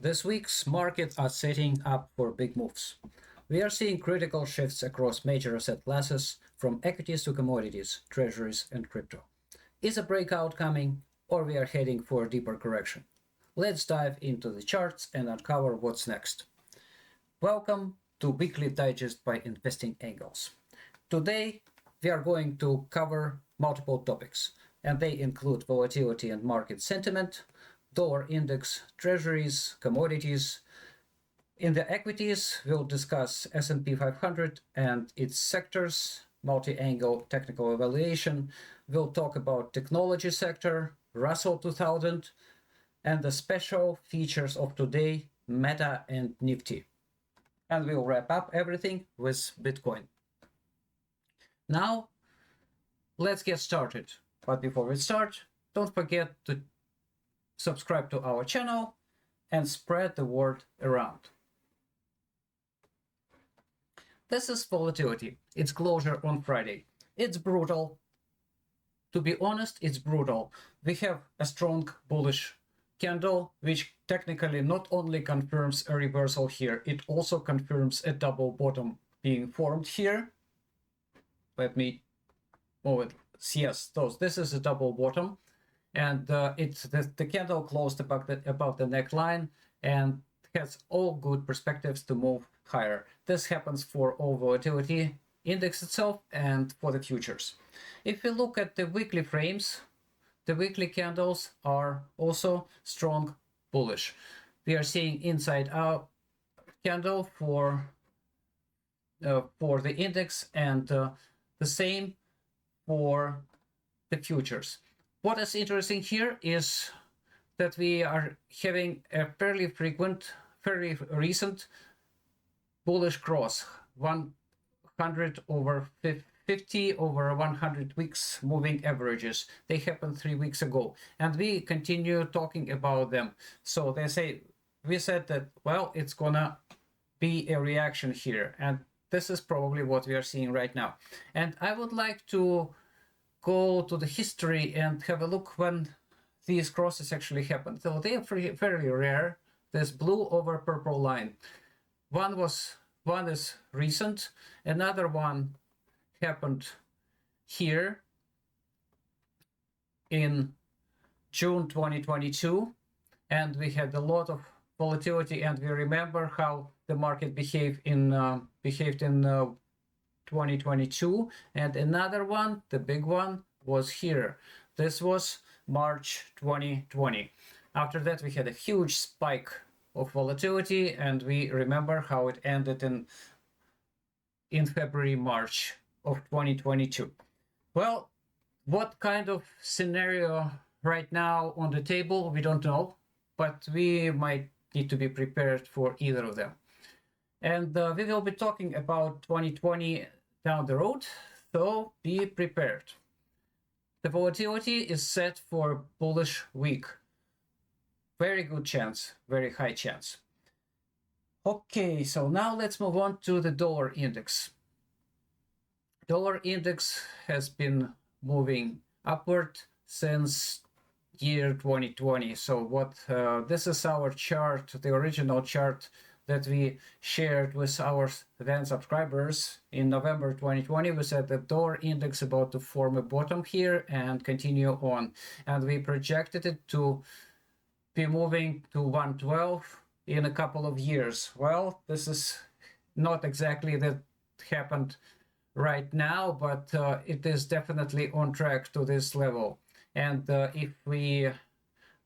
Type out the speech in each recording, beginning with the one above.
This week's markets are setting up for big moves. We are seeing critical shifts across major asset classes, from equities to commodities, treasuries, and crypto. Is a breakout coming, or we are heading for a deeper correction? Let's dive into the charts and uncover what's next. Welcome to Weekly Digest by Investing Angles. Today, we are going to cover multiple topics, and they include volatility and market sentiment, dollar index, treasuries, commodities. In the equities, we'll discuss S&P 500 and its sectors, multi-angle technical evaluation. We'll talk about technology sector, Russell 2000, and the special features of today, Meta and Nifty. And we'll wrap up everything with Bitcoin. Now, let's get started. But before we start, don't forget to subscribe to our channel and spread the word around. This is volatility. Its closure on Friday. It's brutal. To be honest, it's brutal. We have a strong bullish candle, which technically not only confirms a reversal here, it also confirms a double bottom being formed here. Let me move it. Yes, this is a double bottom. And the candle closed above the neckline and has all good perspectives to move higher. This happens for all volatility index itself and for the futures. If we look at the weekly frames, the weekly candles are also strong bullish. We are seeing inside out candle for the index and the same for the futures. What is interesting here is that we are having a fairly recent bullish cross, 100 over 50 over 100 weeks moving averages. They happened 3 weeks ago, and we continue talking about them. So we said that, well, it's gonna be a reaction here, and this is probably what we are seeing right now. And I would like to go to the history and have a look when these crosses actually happened. So they are fairly rare. This blue over purple line. One is recent. Another one happened here in June 2022, and we had a lot of volatility. And we remember how the market behaved in 2022, and another one, the big one, was here. This was March 2020. After that, we had a huge spike of volatility, and we remember how it ended in February, March of 2022. Well, what kind of scenario right now on the table, we don't know, but we might need to be prepared for either of them. And we will be talking about 2020 down the road, so be prepared. The volatility is set for bullish week. Very good chance, very high chance. Okay, so now let's move on to the dollar index. Dollar index has been moving upward since year 2020. So this is our chart, the original chart that we shared with our then subscribers in November 2020. We said the dollar index about to form a bottom here and continue on. And we projected it to be moving to 112 in a couple of years. Well, this is not exactly that happened right now, but it is definitely on track to this level. And if we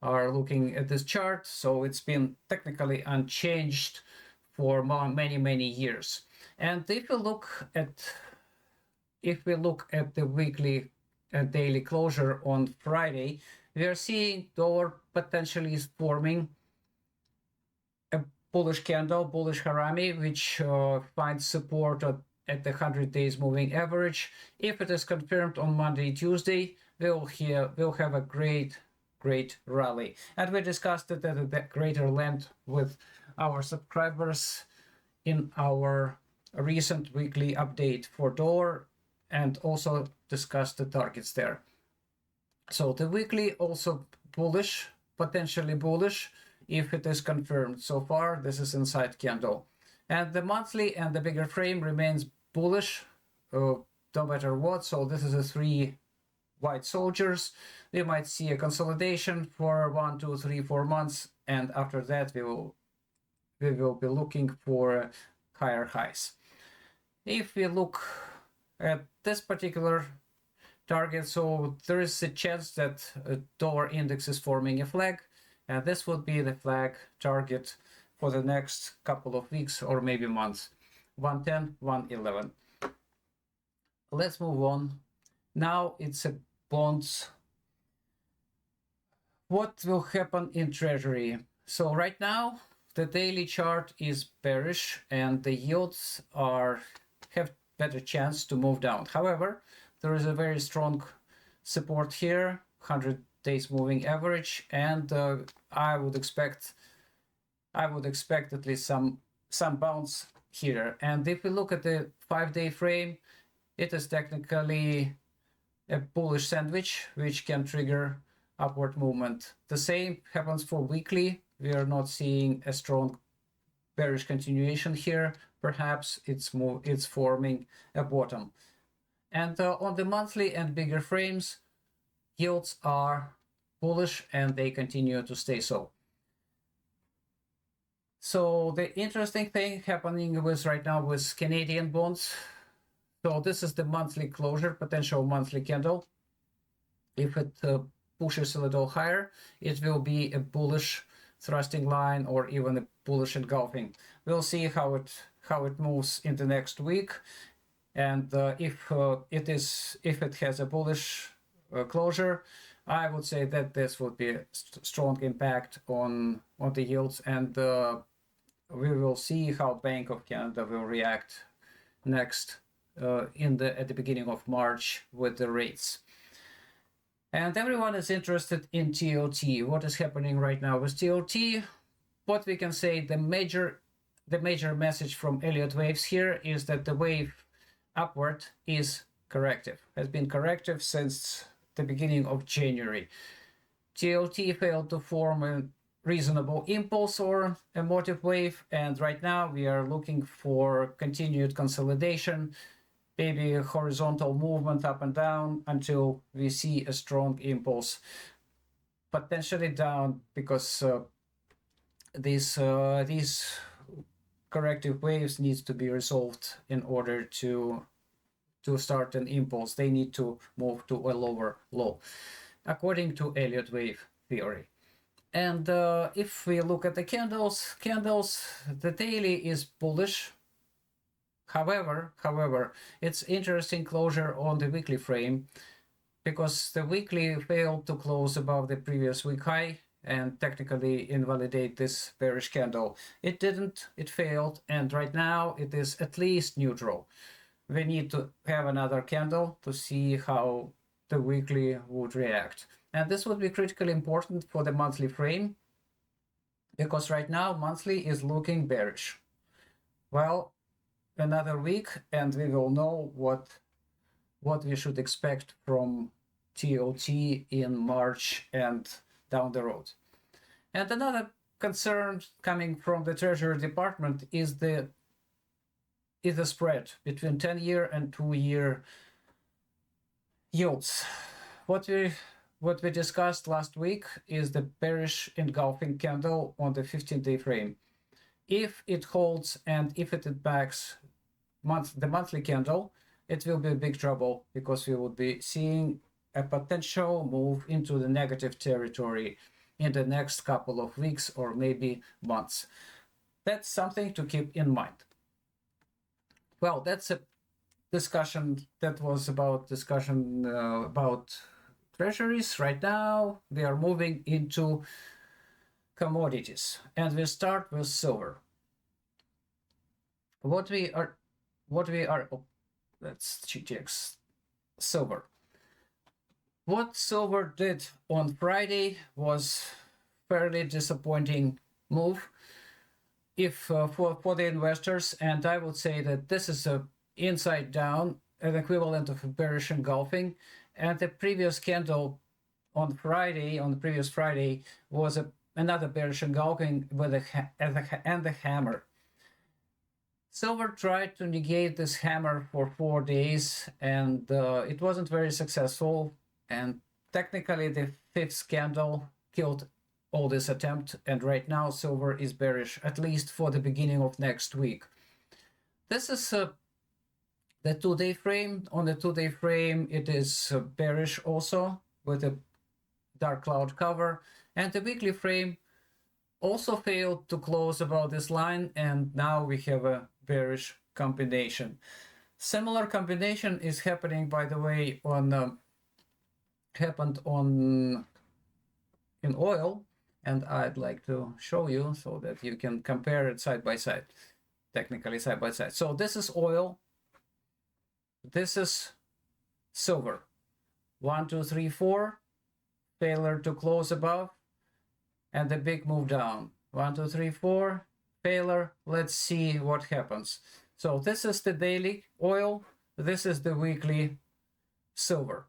are looking at this chart, so it's been technically unchanged for many years. And if we look at the weekly and daily closure on Friday, we are seeing dollar potentially is forming a bullish candle, bullish harami, which finds support at the 100 days moving average. If it is confirmed on Monday, Tuesday, we'll have a great rally. And we discussed it at a greater length with our subscribers in our recent weekly update for dollar, and also discussed the targets there. So the weekly also bullish, potentially bullish. if it is confirmed. So far, this is inside candle. And the monthly and the bigger frame remains bullish, no matter what. So this is a 3 white soldiers. We might see a consolidation for 1, 2, 3, 4 months, and after that we will be looking for higher highs. If we look at this particular target, so there is a chance that a dollar index is forming a flag, and this would be the flag target for the next couple of weeks or maybe months. 110, 111. Let's move on. Now it's a bonds. What will happen in Treasury? So right now the daily chart is bearish and the yields have better chance to move down. However, there is a very strong support here, 100 days moving average, and I would expect at least some bounce here. And if we look at the 5-day frame, it is technically a bullish sandwich which can trigger upward movement. The same happens for weekly. We are not seeing a strong bearish continuation here. Perhaps it's forming a bottom. And on the monthly and bigger frames, yields are bullish and they continue to stay so. So the interesting thing happening right now with Canadian bonds. So this is the monthly closure, potential monthly candle. If it pushes a little higher, it will be a bullish thrusting line or even a bullish engulfing. We'll see how it moves in the next week, and if it has a bullish closure, I would say that this would be a strong impact on the yields, and we will see how Bank of Canada will react next at the beginning of March with the rates. And everyone is interested in TOT. What is happening right now with TOT? What we can say, the major message from Elliott Waves here is that the wave upward is corrective, has been corrective since the beginning of January. TOT failed to form a reasonable impulse or a motive wave, and right now we are looking for continued consolidation, maybe a horizontal movement up and down until we see a strong impulse, potentially down, because these corrective waves needs to be resolved in order to start an impulse. They need to move to a lower low, according to Elliott Wave theory. And if we look at the candles, the daily is bullish. However, it's interesting closure on the weekly frame, because the weekly failed to close above the previous week high and technically invalidate this bearish candle. It didn't, it failed, and right now it is at least neutral. We need to have another candle to see how the weekly would react. And this would be critically important for the monthly frame, because right now monthly is looking bearish. Well, another week and we will know what we should expect from TOT in March and down the road. And another concern coming from the Treasury Department is the spread between 10-year and 2-year yields. What we discussed last week is the bearish engulfing candle on the 15-day frame. If it holds and if it backs the monthly candle, it will be big trouble, because we would be seeing a potential move into the negative territory in the next couple of weeks or maybe months. That's something to keep in mind. Well, that's a discussion that was about about treasuries. Right now we are moving into commodities, and we start with silver. Let's check silver. What silver did on Friday was fairly disappointing move for the investors, and I would say that this is a inside down, an equivalent of a bearish engulfing, and the previous candle on the previous Friday was another bearish engulfing with and the hammer. Silver tried to negate this hammer for 4 days, and it wasn't very successful. And technically, the fifth candle killed all this attempt. And right now, silver is bearish, at least for the beginning of next week. This is the 2-day frame. On the 2-day frame, it is bearish also with a dark cloud cover. And the weekly frame also failed to close above this line, and now we have a bearish combination. Similar combination is happening, by the way, happened in oil, and I'd like to show you so that you can compare it side by side, technically side by side. So this is oil, this is silver. 1, 2, 3, 4, failure to close above, and the big move down. 1, 2, 3, 4, failure. Let's see what happens. So this is the daily oil, this is the weekly silver.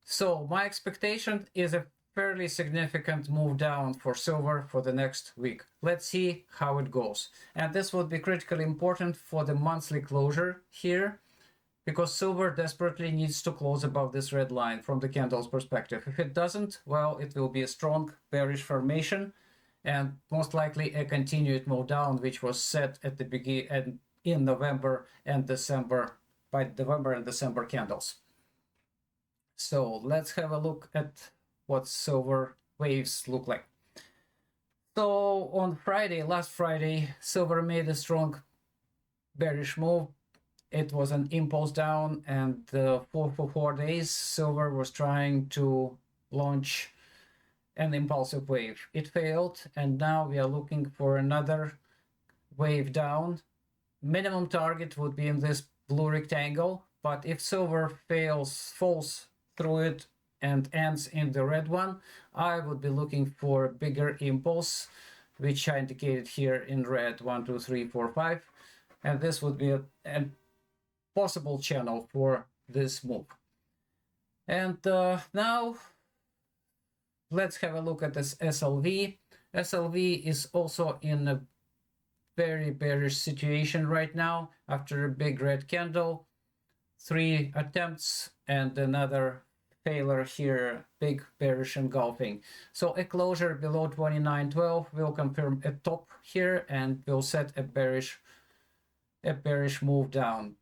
So my expectation is a fairly significant move down for silver for the next week. Let's see how it goes. And this would be critically important for the monthly closure here, because silver desperately needs to close above this red line from the candle's perspective. If it doesn't, well, it will be a strong bearish formation and most likely a continued move down, which was set at the beginning in November and December, by November and December candles. So let's have a look at what silver waves look like. So on Friday, last Friday, silver made a strong bearish move. It was an impulse down, and for 4 days, silver was trying to launch an impulsive wave. It failed, and now we are looking for another wave down. Minimum target would be in this blue rectangle, but if silver falls through it and ends in the red one, I would be looking for a bigger impulse, which I indicated here in red, 1, 2, 3, 4, 5, and this would be a possible channel for this move. And now let's have a look at this SLV. SLV is also in a very bearish situation right now after a big red candle, 3 attempts and another failure here, big bearish engulfing. So a closure below 29.12 will confirm a top here and will set a bearish move down.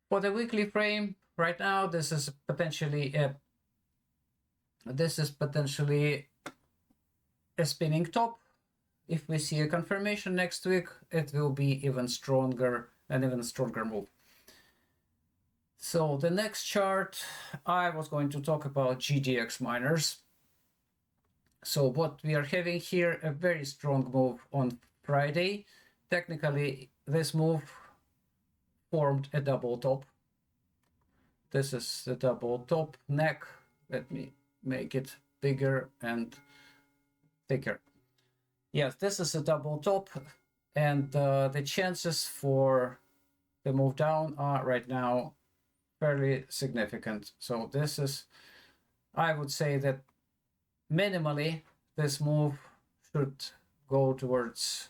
For the weekly frame, right now, this is potentially a spinning top. If we see a confirmation next week, it will be even stronger, an even stronger move. So the next chart, I was going to talk about GDX miners. So what we are having here, a very strong move on Friday. Technically, this move formed a double top. This is the double top neck. Let me make it bigger and thicker. Yes, this is a double top, and the chances for the move down are right now fairly significant. So this is, I would say that minimally this move should go towards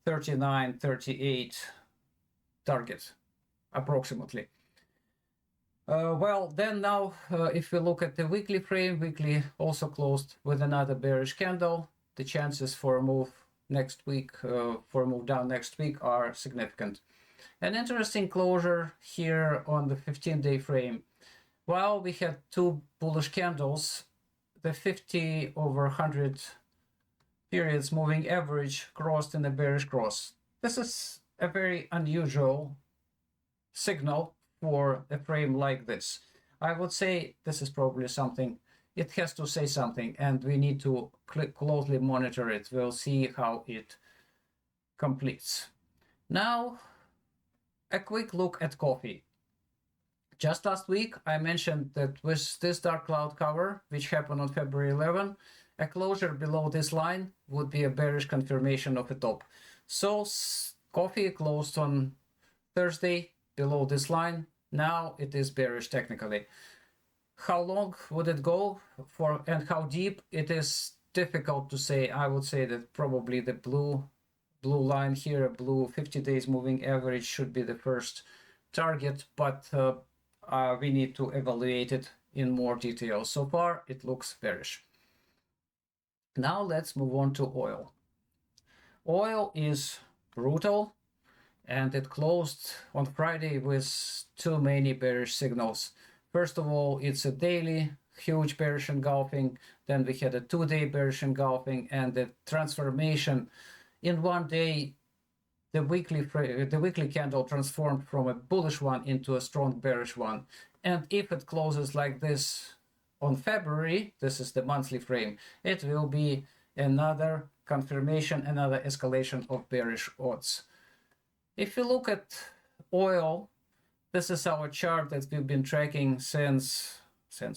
39, 38 target approximately. Well, then now if we look at the weekly frame, weekly also closed with another bearish candle. The chances for a move next week, for a move down next week are significant. An interesting closure here on the 15-day frame. While we had 2 bullish candles, the 50 over 100 periods moving average crossed in a bearish cross. This is a very unusual signal for a frame like this. I would say this is probably something, it has to say something, and we need to closely monitor it. We'll see how it completes. Now, a quick look at coffee. Just last week, I mentioned that with this dark cloud cover, which happened on February 11, a closure below this line would be a bearish confirmation of a top. So coffee closed on Thursday below this line. Now it is bearish technically. How long would it go for and how deep? It is difficult to say. I would say that probably the blue line here, a blue 50 days moving average, should be the first target, but we need to evaluate it in more detail. So far, it looks bearish. Now let's move on to oil. Oil is brutal, and it closed on Friday with too many bearish signals. First of all, it's a daily huge bearish engulfing. Then we had a 2-day bearish engulfing, and the transformation in one day. The weekly candle transformed from a bullish one into a strong bearish one. And if it closes like this on February, this is the monthly frame, it will be another confirmation, another escalation of bearish odds. If you look at oil, this is our chart that we've been tracking since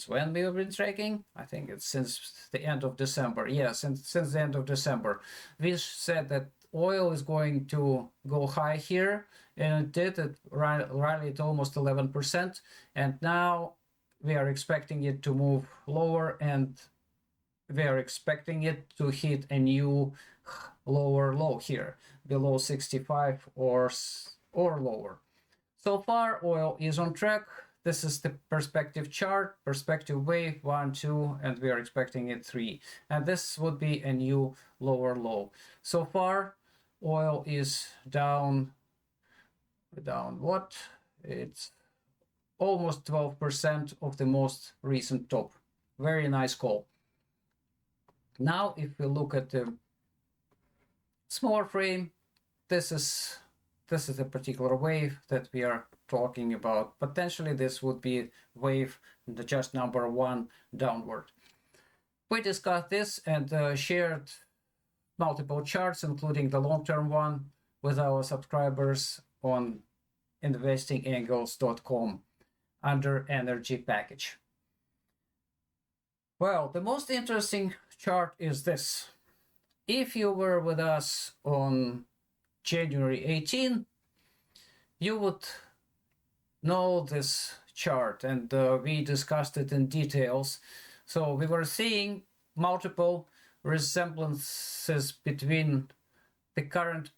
when we've been tracking? I think it's since the end of December. Yeah, since the end of December. We said that oil is going to go high here, and it did. It rallied almost 11%, and now we are expecting it to move lower, and we are expecting it to hit a new lower low here, below 65 or lower. So far, oil is on track. This is the perspective chart, perspective wave 1, 2, and we are expecting it 3. And this would be a new lower low. So far, oil is down what? It's almost 12% of the most recent top. Very nice call. Now, if we look at the smaller frame, this is a particular wave that we are talking about. Potentially, this would be wave just number 1 downward. We discussed this and shared multiple charts, including the long-term one, with our subscribers on investingangles.com under energy package. Well, the most interesting chart is this. If you were with us on January 18, you would know this chart, and we discussed it in details. So we were seeing multiple resemblances between the current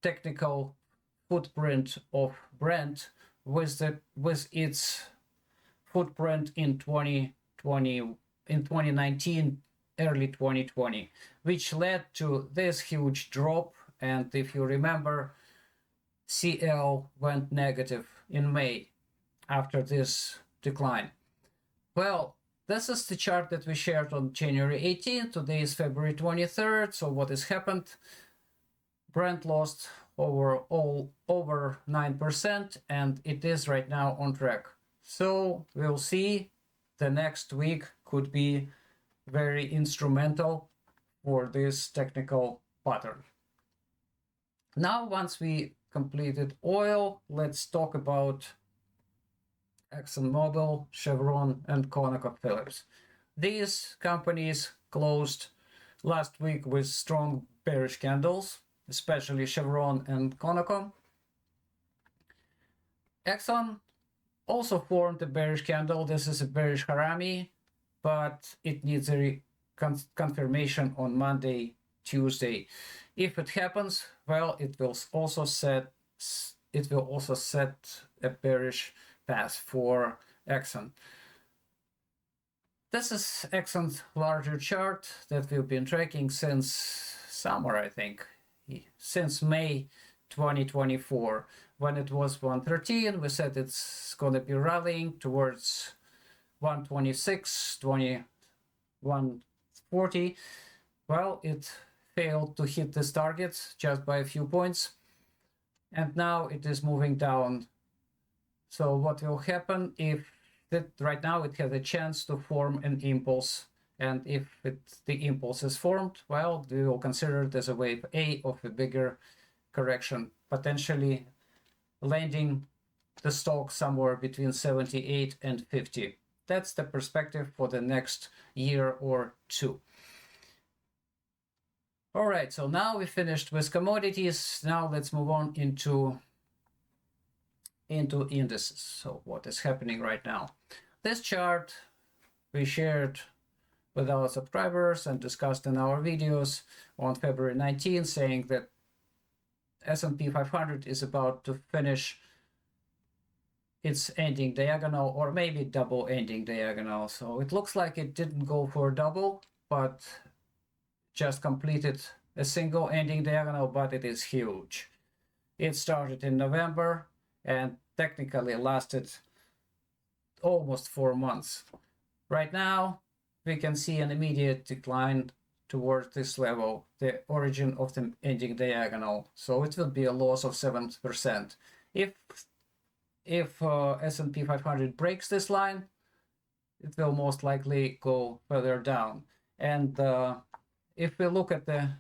technical footprint of Brent with its footprint in 2019, early 2020, which led to this huge drop. And if you remember, CL went negative in May after this decline. Well, this is the chart that we shared on January 18th. Today is February 23rd. So what has happened? Brent lost over 9%, and it is right now on track. So we'll see. The next week could be very instrumental for this technical pattern. Now, once we completed oil, let's talk about ExxonMobil, Chevron, and ConocoPhillips. These companies closed last week with strong bearish candles, especially Chevron and Conoco. Exxon also formed a bearish candle. This is a bearish harami, but it needs a confirmation on Monday, Tuesday. If it happens, well, it will also set a bearish path for Exxon. This is Exxon's larger chart that we've been tracking since summer, I think, since May 2024. When it was 113, we said it's going to be rallying towards 126, 140. Well, it failed to hit this target just by a few points, and now it is moving down. So what will happen if that right now it has a chance to form an impulse, and if the impulse is formed, well, we will consider it as a wave A of a bigger correction, potentially landing the stock somewhere between 78 and 50. That's the perspective for the next year or two. All right, so now we finished with commodities. Now let's move on into indices. So what is happening right now? This chart we shared with our subscribers and discussed in our videos on February 19, saying that S&P 500 is about to finish its ending diagonal, or maybe double ending diagonal. So it looks like it didn't go for a double, but just completed a single ending diagonal, but it is huge. It started in November and technically lasted almost 4 months. Right now, we can see an immediate decline towards this level, the origin of the ending diagonal. So it will be a loss of 7%. If S&P 500 breaks this line, it will most likely go further down. And if we look at the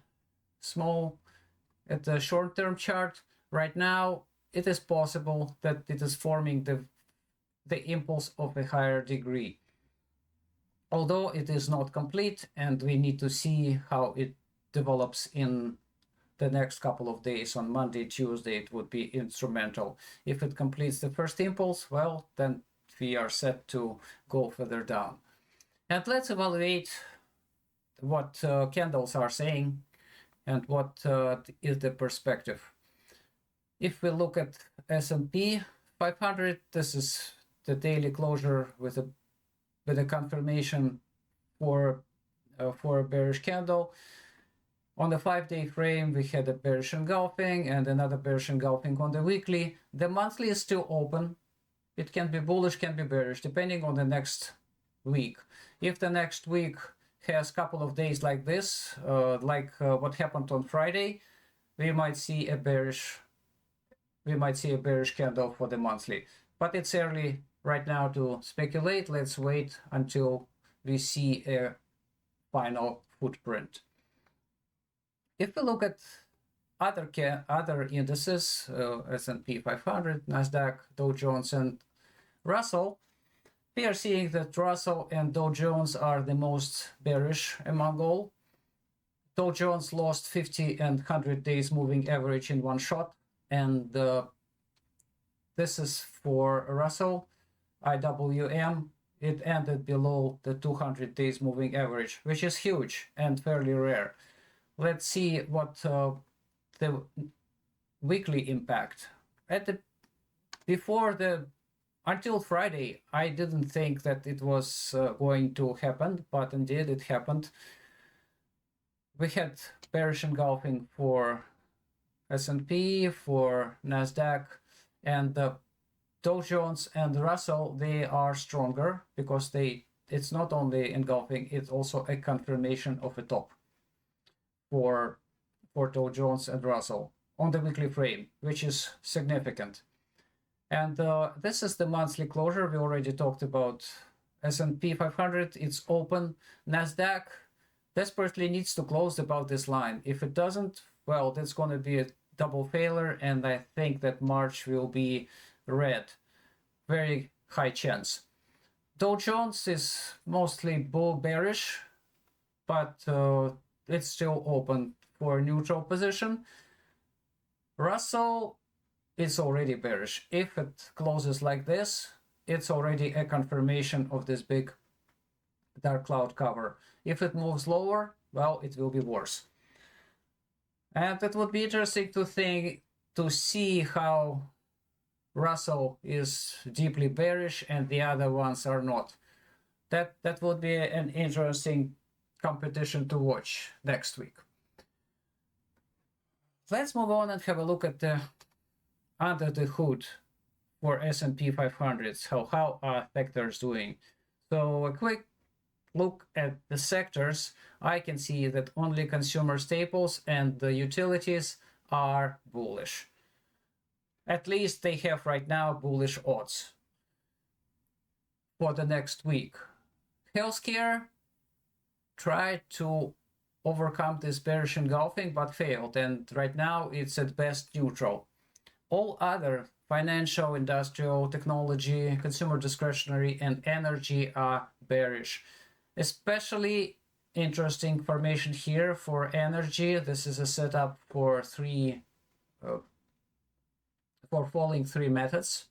short-term chart, right now it is possible that it is forming the impulse of a higher degree. Although it is not complete, and we need to see how it develops in the next couple of days. On Monday, Tuesday, it would be instrumental. If it completes the first impulse, well, then we are set to go further down. And let's evaluate what candles are saying and what is the perspective. If we look at S&P 500, this is the daily closure with a confirmation for a bearish candle. On the 5-day frame, we had a bearish engulfing and another bearish engulfing on the weekly. The monthly is still open. It can be bullish, can be bearish, depending on the next week. If the next week has a couple of days like this, what happened on Friday, we might see a bearish candle for the monthly. But it's early right now to speculate. Let's wait until we see a final footprint. If we look at other indices, S&P 500, Nasdaq, Dow Jones, and Russell, we are seeing that Russell and Dow Jones are the most bearish among all. Dow Jones lost 50 and 100 days moving average in one shot, and this is for Russell. IWM, it ended below the 200 days moving average, which is huge and fairly rare. Let's see what the weekly impact. Until Friday, I didn't think that it was going to happen, but indeed it happened. We had bearish engulfing for S&P, for Nasdaq, and Dow Jones and Russell. They are stronger because it's not only engulfing, it's also a confirmation of a top for Dow Jones and Russell on the weekly frame, which is significant. And this is the monthly closure. We already talked about S&P 500. It's open. Nasdaq desperately needs to close above this line. If it doesn't, well, that's going to be a double failure, and I think that March will be red. Very high chance. Dow Jones is mostly bearish, but it's still open for a neutral position. Russell is already bearish. If it closes like this, it's already a confirmation of this big dark cloud cover. If it moves lower, well, it will be worse. And it would be interesting to see how Russell is deeply bearish and the other ones are not. That would be an interesting competition to watch next week. Let's move on and have a look at the under the hood for S&P 500. How are sectors doing? So a quick look at the sectors. I can see that only consumer staples and the utilities are bullish. At least they have right now bullish odds for the next week. Healthcare tried to overcome this bearish engulfing but failed, and right now it's at best neutral. All other financial, industrial, technology, consumer discretionary, and energy are bearish. Especially interesting formation here for energy. This is a setup for falling three methods.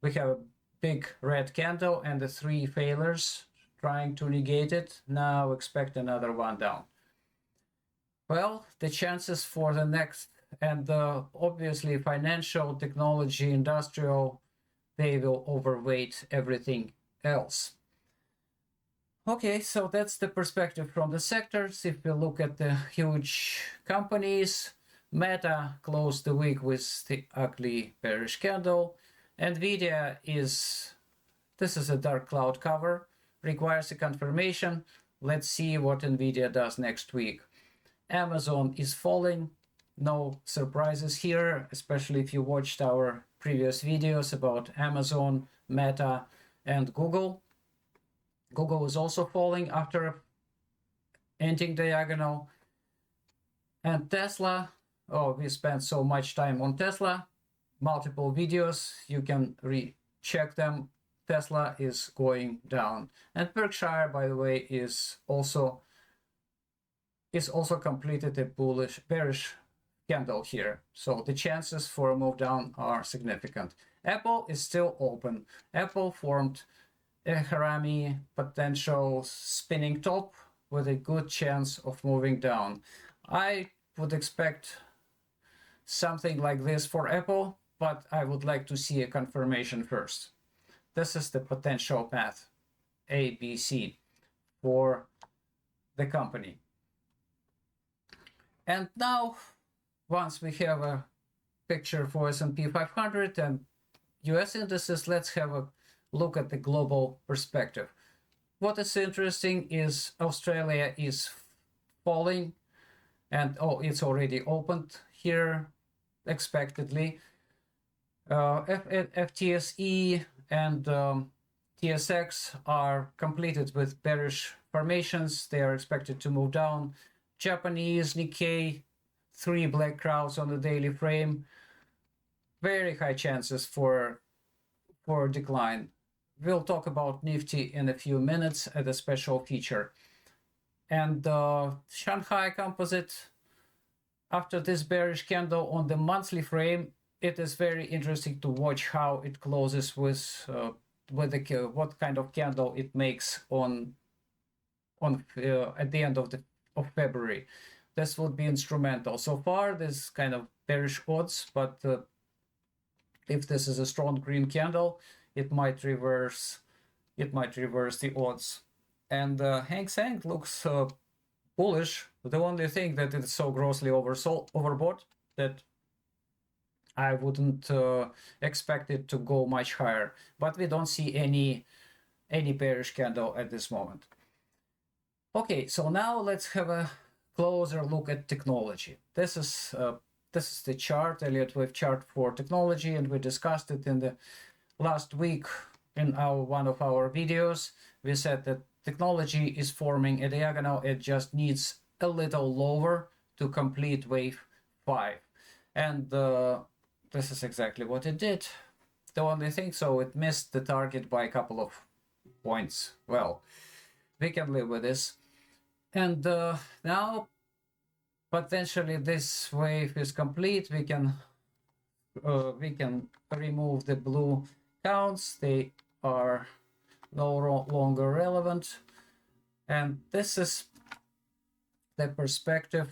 We have a big red candle and the 3 failures trying to negate it. Now expect another one down. Well, the chances for the next, and obviously financial, technology, industrial, they will overweight everything else. Okay, so that's the perspective from the sectors. If we look at the huge companies, Meta closed the week with the ugly bearish candle. Nvidia this is a dark cloud cover, requires a confirmation. Let's see what Nvidia does next week. Amazon is falling. No surprises here, especially if you watched our previous videos about Amazon, Meta, and Google. Google is also falling after ending diagonal. And Tesla, oh, we spent so much time on Tesla, multiple videos, you can recheck them. Tesla is going down. And Berkshire, by the way, is also completed a bearish candle here. So the chances for a move down are significant. Apple is still open. Apple formed a Harami potential spinning top with a good chance of moving down. I would expect something like this for Apple, but I would like to see a confirmation first. This is the potential path, A, B, C, for the company. And now, once we have a picture for S&P 500 and US indices, let's have a look at the global perspective. What is interesting is Australia is falling, and it's already opened here expectedly. FTSE and TSX are completed with bearish formations. They are expected to move down. Japanese Nikkei, 3 black crowds on the daily frame. Very high chances for decline. We'll talk about Nifty in a few minutes at a special feature. And Shanghai Composite, after this bearish candle on the monthly frame, it is very interesting to watch how it closes with what kind of candle it makes on at the end of February. This would be instrumental. So far, this kind of bearish odds, but if this is a strong green candle, it might reverse the odds. And Hang Seng looks bullish. The only thing that it's so grossly overbought that I wouldn't expect it to go much higher. But we don't see any bearish candle at this moment. Okay, so now let's have a closer look at technology. This is the chart, Elliott Wave chart for technology, and we discussed it in the last week in one of our videos. We said that technology is forming a diagonal. It just needs a little lower to complete wave 5. And this is exactly what it did. The only thing, so it missed the target by a couple of points. Well, we can live with this. And now, potentially this wave is complete. We can remove the blue counts. They are no longer relevant. And this is the perspective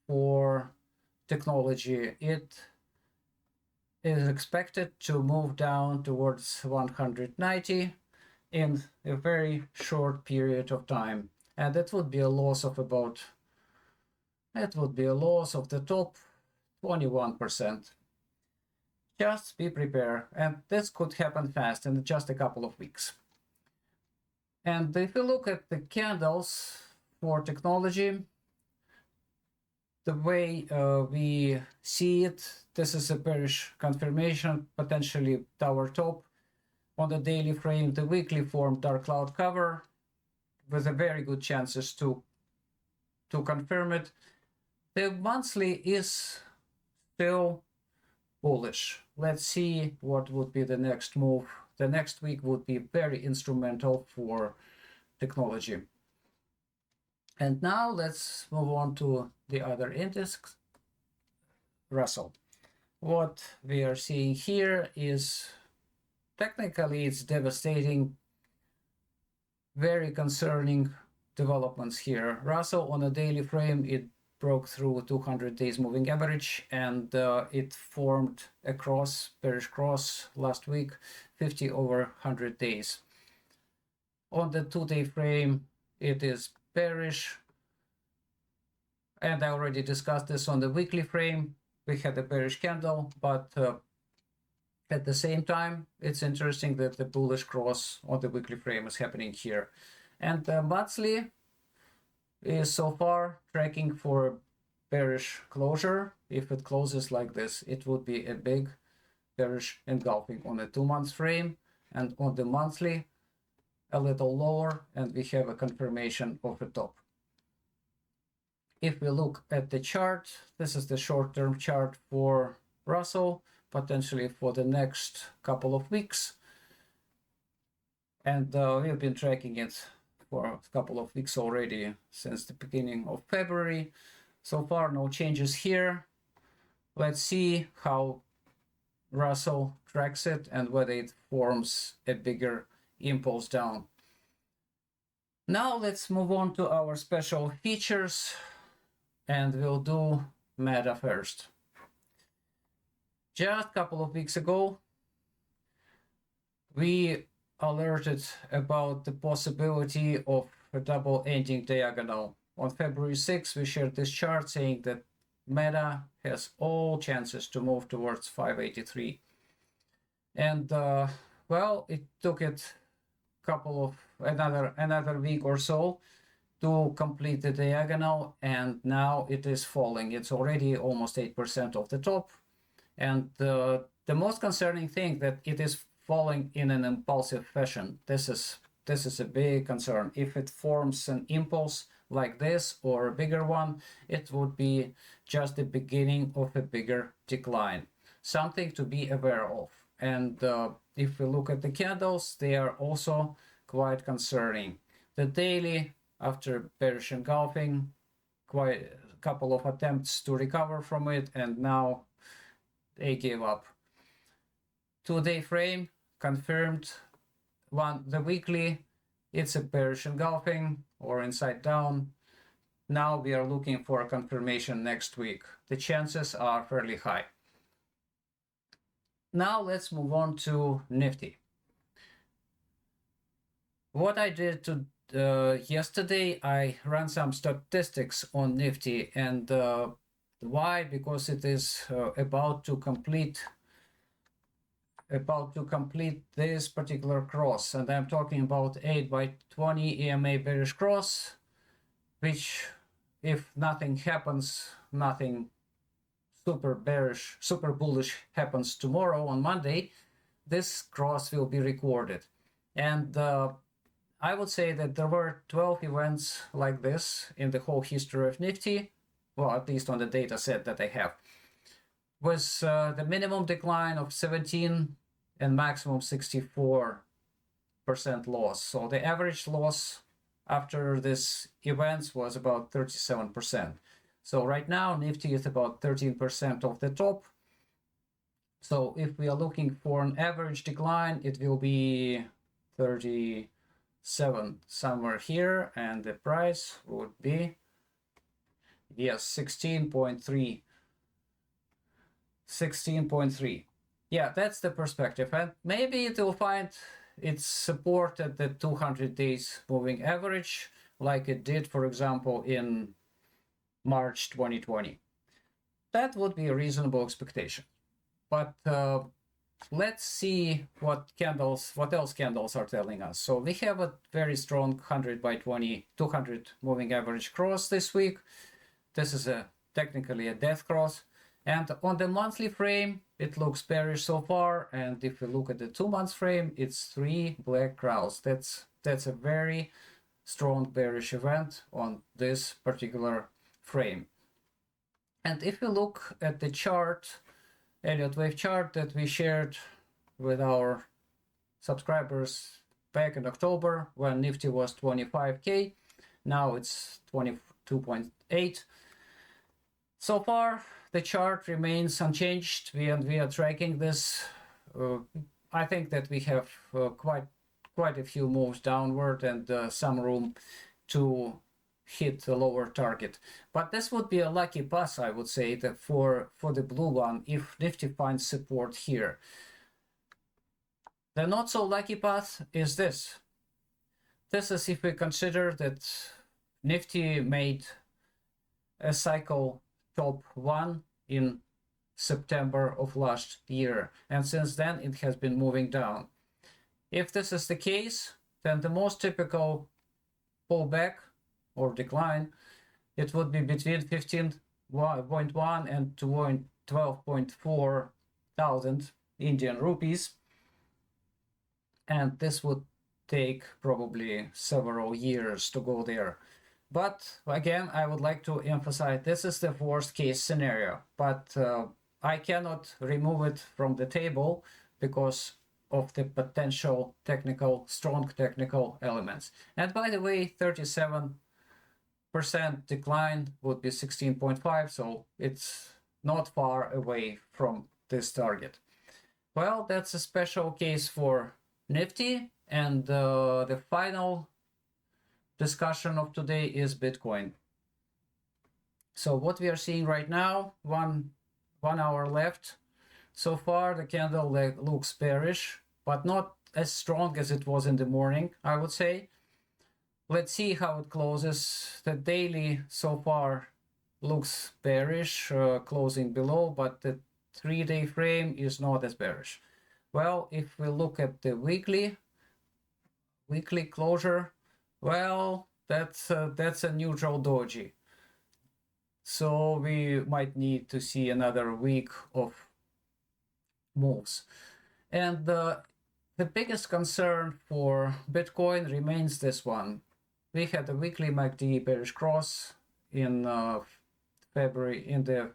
for technology. It is expected to move down towards 190 in a very short period of time. And that would be a loss of the top 21%. Just be prepared, and this could happen fast in just a couple of weeks. And if you look at the candles for technology, the way we see it, this is a bearish confirmation, potentially tower top. On the daily frame, the weekly formed dark cloud cover with a very good chances to confirm it. The monthly is still bullish. Let's see what would be the next move. The next week would be very instrumental for technology. And now let's move on to the other index, Russell. What we are seeing here is technically it's devastating, very concerning developments here. Russell on a daily frame, it broke through 200 days moving average, and it formed a cross, bearish cross last week, 50 over 100 days. On the 2-day frame, it is bearish, and I already discussed this on the weekly frame. We had a bearish candle, but at the same time, it's interesting that the bullish cross on the weekly frame is happening here. And the monthly is so far tracking for bearish closure. If it closes like this, it would be a big bearish engulfing on a 2-month frame, and on the monthly a little lower, and we have a confirmation of a top. If we look at the chart, this is the short-term chart for Russell, potentially for the next couple of weeks, and we've been tracking it for a couple of weeks already, since the beginning of February. So far, no changes here. Let's see how Russell tracks it and whether it forms a bigger impulse down. Now let's move on to our special features, and we'll do Meta first. Just a couple of weeks ago, we alerted about the possibility of a double ending diagonal. On February 6th, we shared this chart saying that Meta has all chances to move towards 583. And well, it took it another week or so to complete the diagonal, and now it is falling. It's already almost 8% of the top, and the most concerning thing that it is falling in an impulsive fashion. This is a big concern. If it forms an impulse like this or a bigger one, it would be just the beginning of a bigger decline, something to be aware of. And if we look at the candles, they are also quite concerning. The daily, after bearish engulfing, quite a couple of attempts to recover from it, and now they gave up. 2-day frame confirmed. The weekly, it's a bearish engulfing or inside down. Now we are looking for a confirmation next week. The chances are fairly high. Now let's move on to Nifty. What I did yesterday, I ran some statistics on Nifty, and why? Because it is about to complete this particular cross, and I'm talking about 8x20 EMA bearish cross, which, if nothing happens, nothing super bearish, super bullish happens tomorrow on Monday, this cross will be recorded. And I would say that there were 12 events like this in the whole history of Nifty, well, at least on the data set that I have, with the minimum decline of 17 and maximum 64% loss. So the average loss after this events was about 37%. So right now, Nifty is about 13% of the top. So if we are looking for an average decline, it will be 37 somewhere here, and the price would be, yes, 16.3. 16.3. Yeah, that's the perspective, and maybe it will find its support at the 200 days moving average, like it did, for example, in March 2020. That would be a reasonable expectation. But let's see what else candles are telling us. So we have a very strong 100x20, 200 moving average cross this week. This is technically a death cross. And on the monthly frame, it looks bearish so far. And if we look at the 2-month frame, it's 3 black crowns. That's a very strong bearish event on this particular frame. And if we look at the chart, Elliott Wave chart that we shared with our subscribers back in October, when Nifty was 25K, now it's 22.8. So far, the chart remains unchanged. We are tracking this. I think that we have quite a few moves downward and some room to hit the lower target. But this would be a lucky pass, I would say, that for the blue one, if Nifty finds support here. The not so lucky path is this. This is if we consider that Nifty made a cycle top 1 in September of last year, and since then it has been moving down. If this is the case, then the most typical pullback or decline, it would be between 15.1 and 12.4 thousand Indian rupees, and this would take probably several years to go there. But again, I would like to emphasize this is the worst case scenario, but I cannot remove it from the table because of the potential strong technical elements. And by the way, 37% decline would be 16.5, so it's not far away from this target. Well, that's a special case for Nifty, and the final discussion of today is Bitcoin. So what we are seeing right now, one hour left. So far the candle looks bearish, but not as strong as it was in the morning, I would say. Let's see how it closes. The daily so far looks bearish, closing below, but the 3-day frame is not as bearish. Well, if we look at the weekly closure, well, that's a neutral doji. So we might need to see another week of moves. And the biggest concern for Bitcoin remains this one. We had a weekly MACD bearish cross in February, in the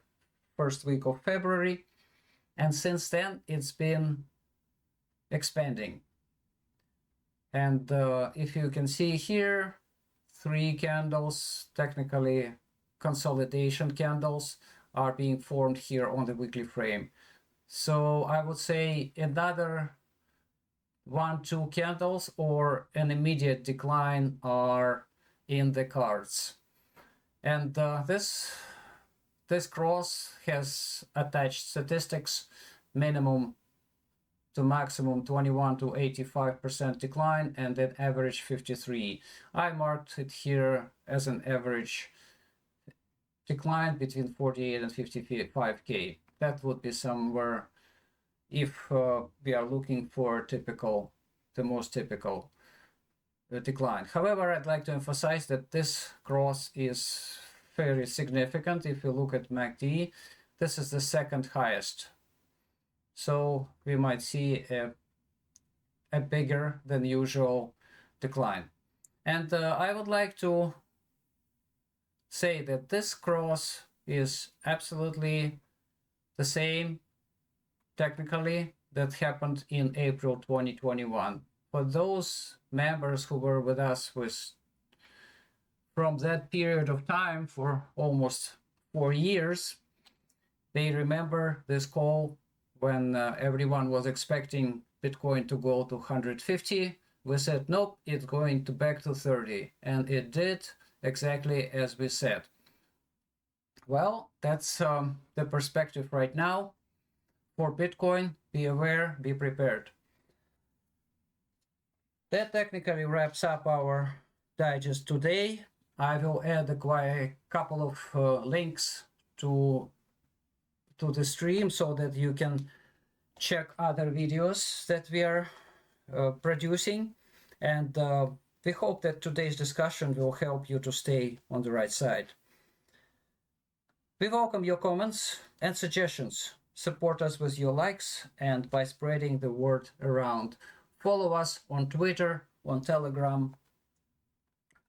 first week of February, and since then it's been expanding. And if you can see here, 3 candles, technically consolidation candles, are being formed here on the weekly frame. So I would say another 1-2 candles or an immediate decline are in the cards. And this cross has attached statistics, minimum to maximum 21 to 85% decline, and then average 53. I marked it here as an average decline between 48 and 55k. That would be somewhere if we are looking for the most typical decline. However, I'd like to emphasize that this cross is very significant. If you look at MACD, this is the second highest. So we might see a bigger than usual decline. And I would like to say that this cross is absolutely the same technically that happened in April 2021. For those members who were with us from that period of time for almost 4 years, they remember this call when everyone was expecting Bitcoin to go to 150. We said, nope, it's going to back to 30. And it did exactly as we said. Well, that's the perspective right now. For Bitcoin, be aware, be prepared. That technically wraps up our digest today. I will add a couple of links to the stream so that you can check other videos that we are producing, and we hope that today's discussion will help you to stay on the right side. We welcome your comments and suggestions. Support us with your likes and by spreading the word around. Follow us on Twitter, on Telegram,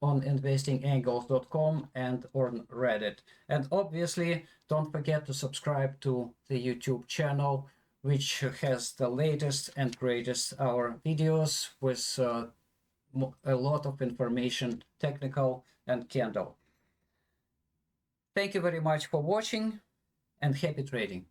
on investingangles.com, and on Reddit. And obviously, don't forget to subscribe to the YouTube channel, which has the latest and greatest our videos with a lot of information, technical and candle. Thank you very much for watching, and happy trading.